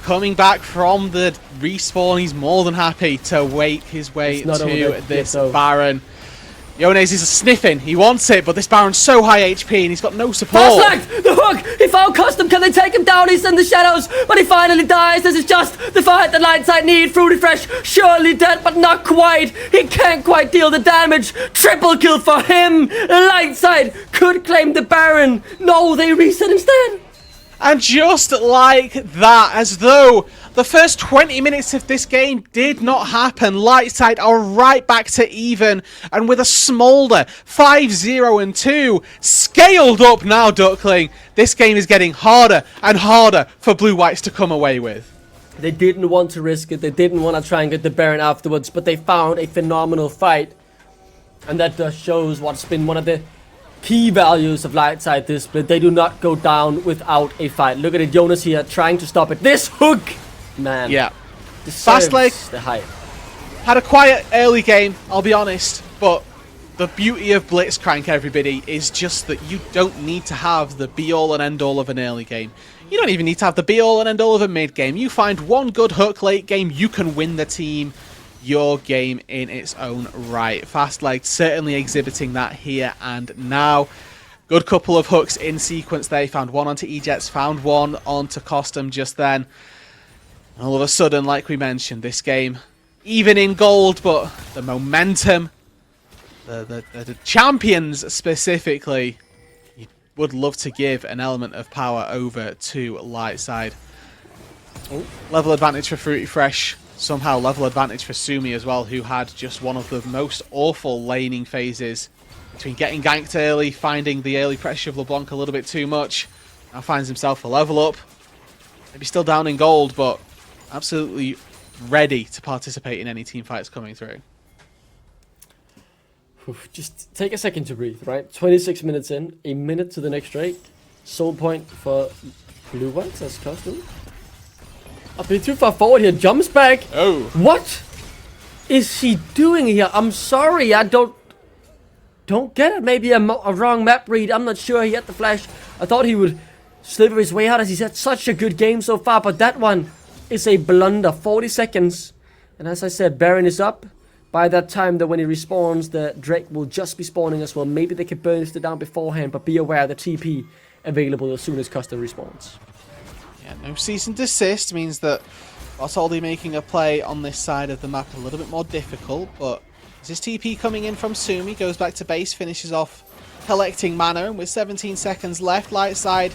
coming back from the respawn. He's more than happy to wake his way to this Baron. Yones is sniffing. He wants it, but this Baron's so high HP and he's got no support. Fast lag! The hook! He found Custom. Can they take him down? He's in the shadows, but he finally dies. This is just the fight that Lightside need. Fruity Fresh surely dead, but not quite. He can't quite deal the damage. Triple kill for him. Lightside could claim the Baron. No, they reset instead. And just like that, as though the first 20 minutes of this game did not happen, Lightside are right back to even, and with a Smolder 5-0-2 scaled up now, Duckling, this game is getting harder and harder for Blue Whites to come away with. They didn't want to risk it, they didn't want to try and get the Baron afterwards, but they found a phenomenal fight, and that just shows what's been one of the key values of Lightside this split. They do not go down without a fight. Look at it, Jonas here trying to stop it. This hook, man. Yeah. Fast leg. The hype. Had a quiet early game, I'll be honest, but the beauty of Blitzcrank, everybody, is just that you don't need to have the be-all and end-all of an early game. You don't even need to have the be-all and end-all of a mid-game. You find one good hook late game, you can win the team your game in its own right. Fast leg certainly exhibiting that here and now. Good couple of hooks in sequence there. Found one onto E-Jets, found one onto Costum just then. All of a sudden, like we mentioned, this game even in gold, but the momentum, the champions specifically, you would love to give an element of power over to Lightside. Level advantage for Fruity Fresh. Somehow level advantage for Sumi as well, who had just one of the most awful laning phases between getting ganked early, finding the early pressure of LeBlanc a little bit too much. Now finds himself a level up. Maybe still down in gold, but absolutely ready to participate in any team fights coming through. Just take a second to breathe, right? 26 minutes in, a minute to the next Drake. Soul point for Blue Whites as Costum. A bit too far forward here, jumps back. Oh. What is he doing here? I'm sorry, I don't get it. Maybe a wrong map read. I'm not sure. He had the flash. I thought he would slither his way out, as he's had such a good game so far, but that one is a blunder. 40 seconds. And as I said, Baron is up. By that time, that when he respawns, the Drake will just be spawning as well. Maybe they could burn it down beforehand, but be aware the TP available as soon as custom respawns. Yeah, no cease and desist means that Bartoldi making a play on this side of the map a little bit more difficult, but as his TP coming in from Sumi, goes back to base, finishes off collecting mana, and with 17 seconds left, light side,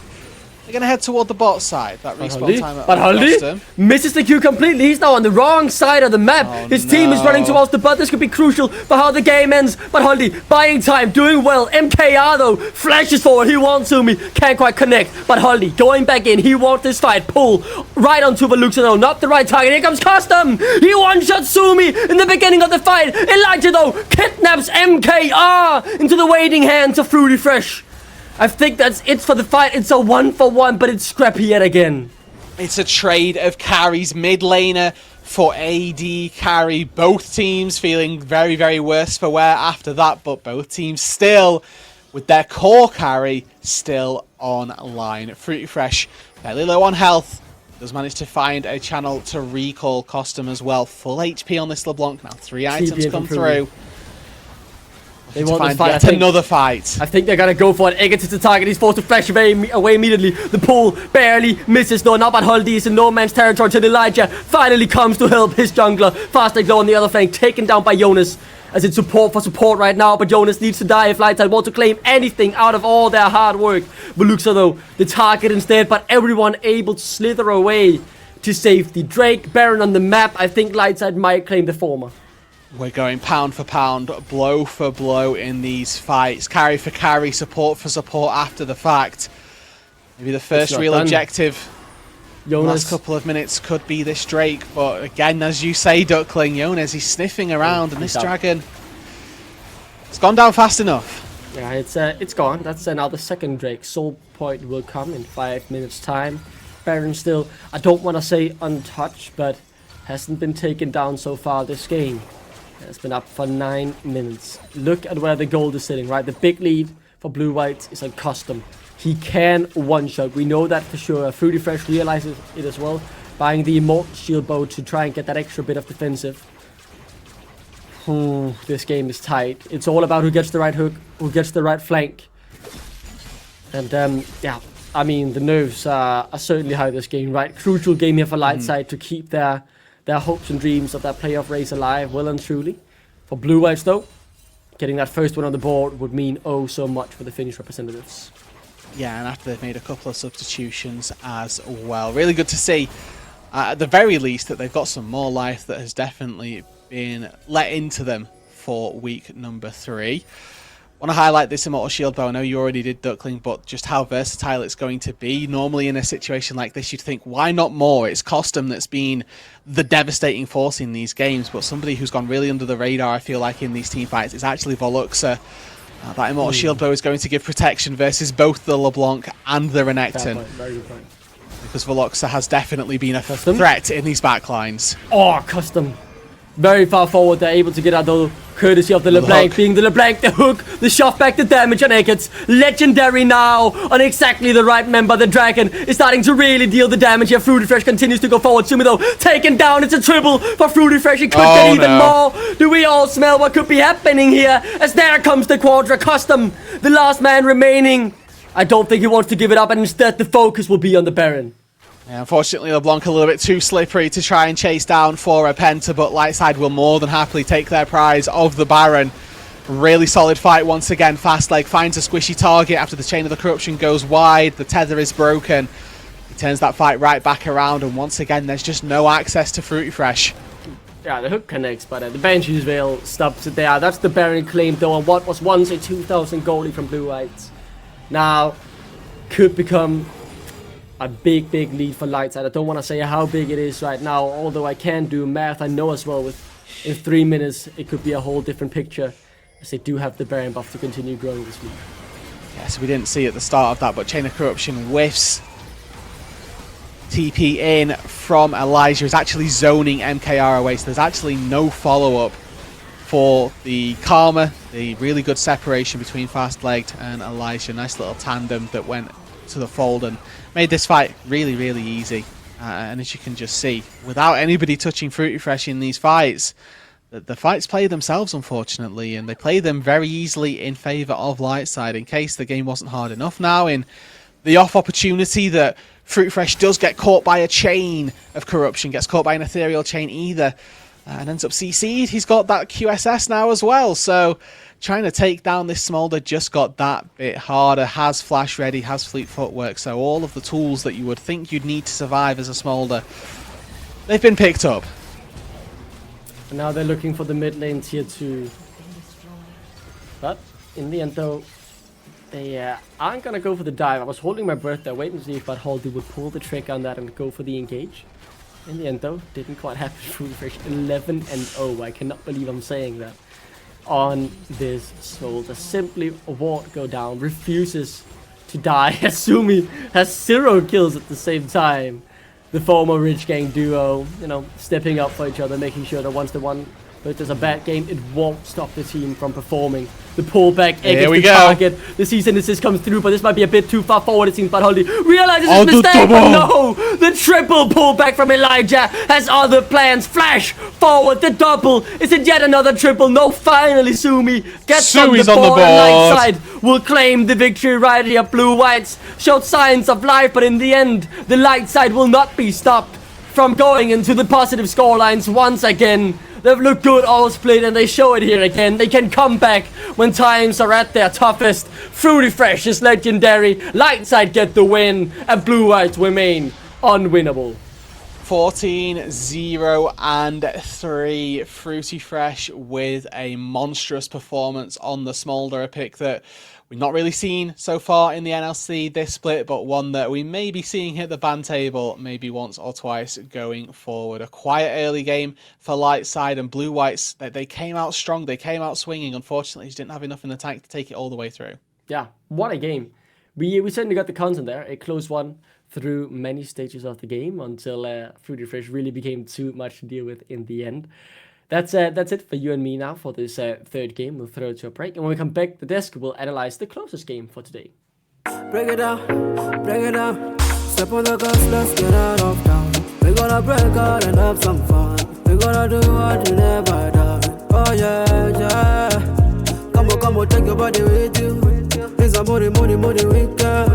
they're going to head toward the bot side. That respawn time at Bartoldi misses the Q completely. He's now on the wrong side of the map. His team is running towards the bot. This could be crucial for how the game ends. Bartoldi buying time, doing well. MKR though flashes forward. He wants Sumi, can't quite connect. Bartoldi going back in. He wants this fight. Pull right onto Veluxa though. Not the right target. Here comes Custom. He one-shots Sumi in the beginning of the fight. Elijah though kidnaps MKR into the waiting hands of Fruity Fresh. I think that's it for the fight. It's a 1-for-1, but it's scrappy yet again. It's a trade of carries. Mid laner for AD carry. Both teams feeling very, very worse for wear after that, but both teams still, with their core carry, still online. Fruity Fresh, fairly low on health, does manage to find a channel to recall Custom as well. Full HP on this LeBlanc now. 3 items come through. They want to to fight. Another fight. I think they're gonna go for it. Eggert is the target. He's forced to flash away immediately. The pull barely misses. No, not Bartoldi is in no man's territory until Elijah finally comes to help his jungler. Fast and Glow on the other flank, taken down by Jonas. As it's support for support right now, but Jonas needs to die if Lightside want to claim anything out of all their hard work. Veluxa though, the target instead, but everyone able to slither away to safety. Drake, Baron on the map. I think Lightside might claim the former. We're going pound for pound, blow for blow in these fights. Carry for carry, support for support after the fact. Maybe the first real objective last couple of minutes could be this Drake, but again, as you say, Duckling, Jonas, he's sniffing around, and this dragon, it's gone down fast enough. Yeah, it's gone. That's now the second Drake. Soul Point will come in 5 minutes time. Baron still, I don't want to say untouched, but hasn't been taken down so far this game. It's been up for 9 minutes. Look at where the gold is sitting, right? The big lead for Blue White is on Custom. He can one-shot. We know that for sure. Fruity Fresh realizes it as well, buying the Immortal Shield Bow to try and get that extra bit of defensive. This game is tight. It's all about who gets the right hook, who gets the right flank. And yeah, I mean, the nerves are certainly high this game, right? Crucial game here for Lightside to keep their hopes and dreams of that playoff race alive, well and truly. For Blue Whites though, getting that first one on the board would mean oh so much for the Finnish representatives. Yeah, and after they've made a couple of substitutions as well. Really good to see, at the very least, that they've got some more life that has definitely been let into them for week number 3. Want to highlight this Immortal Shield Bow. I know you already did, Duckling, but just how versatile it's going to be. Normally in a situation like this, you'd think, why not more? It's Custom that's been the devastating force in these games, but somebody who's gone really under the radar, I feel like, in these team fights is actually Veluxa. That Immortal Shield Bow is going to give protection versus both the LeBlanc and the Renekton. Very good point. Because Veluxa has definitely been a threat in these backlines. Oh, Custom. Very far forward, they're able to get out though, courtesy of the LeBlanc, being the LeBlanc, the hook, the shove back, the damage on Eggert's legendary now on exactly the right member. The dragon is starting to really deal the damage here. Fruity Fresh continues to go forward. Sumi though, taken down. It's a triple for Fruity Fresh. It could get even more. Do we all smell what could be happening here? As there comes the Quadra Custom, the last man remaining. I don't think he wants to give it up, and instead the focus will be on the Baron. Yeah, unfortunately, LeBlanc a little bit too slippery to try and chase down for a Penta, but Lightside will more than happily take their prize of the Baron. Really solid fight once again. Fastleg finds a squishy target after the Chain of the Corruption goes wide. The tether is broken. He turns that fight right back around, and once again, there's just no access to Fruity Fresh. Yeah, the hook connects, but the Banshee's Veil stops it there. That's the Baron claim, though, on what was once a 2,000 goalie from Blue Whites. Now, could become a big lead for Lightside. I don't want to say how big it is right now, although I can do math. I know as well in 3 minutes it could be a whole different picture, as they do have the Baron buff to continue growing this week. Yeah, so we didn't see at the start of that, but Chain of Corruption whiffs. TP in from Elijah is actually zoning MKR away, so there's actually no follow-up for the Karma. The really good separation between Fast-Legged and Elijah. Nice little tandem that went to the fold and made this fight really, really easy. And as you can just see, without anybody touching Fruity Fresh in these fights, the fights play themselves, unfortunately, and they play them very easily in favour of Lightside. In case the game wasn't hard enough now, in the off opportunity that Fruity Fresh does get caught by a chain of corruption, gets caught by an ethereal chain either, and ends up CC'd. He's got that QSS now as well, so trying to take down this Smolder just got that bit harder. Has Flash ready, has Fleet Footwork, so all of the tools that you would think you'd need to survive as a Smolder, they've been picked up. And now they're looking for the mid lane tier 2. But in the end though, they aren't gonna go for the dive. I was holding my breath there, waiting to see if Bad Haldy would pull the trick on that and go for the engage. In the end though, didn't quite happen. Fruity Fresh 11-0. I cannot believe I'm saying that. On this Smolder, simply won't go down, refuses to die. Asumi has 0 kills at the same time. The former Rich Gang duo, you know, stepping up for each other, making sure that once but there's a bad game, it won't stop the team from performing. The pullback against the target. The season assist comes through, but this might be a bit too far forward. It seems Bad Haldy realizes his mistake, but no! The triple pullback from Elijah has other plans. Flash forward, the double. Is it yet another triple? No, finally Sumi gets on the board. Lightside will claim the victory right here. Blue Whites showed signs of life, but in the end, the Lightside will not be stopped from going into the positive scorelines once again. They've looked good all split, and they show it here again. They can come back when times are at their toughest. Fruity Fresh is legendary. Lightside get the win, and Blue Whites remain unwinnable. 14-0-3. Fruity Fresh with a monstrous performance on the Smolder, a pick that we've not really seen so far in the NLC this split, but one that we may be seeing hit the ban table maybe once or twice going forward. A quiet early game for Lightside, and Blue Whites, they came out strong, they came out swinging. Unfortunately, just didn't have enough in the tank to take it all the way through. Yeah, what a game. We certainly got the content there, a close one through many stages of the game until Fruity Fresh really became too much to deal with in the end. That's it for you and me now for this third game. We'll throw it to a break, and when we come back to the desk, we'll analyze the closest game for today. Break it down, break it down. Step on the gas, let's get out of town. We're gonna break out and have some fun. We're gonna do what you never done. Oh yeah, yeah. Come on, take your body with you. It's a money weekend.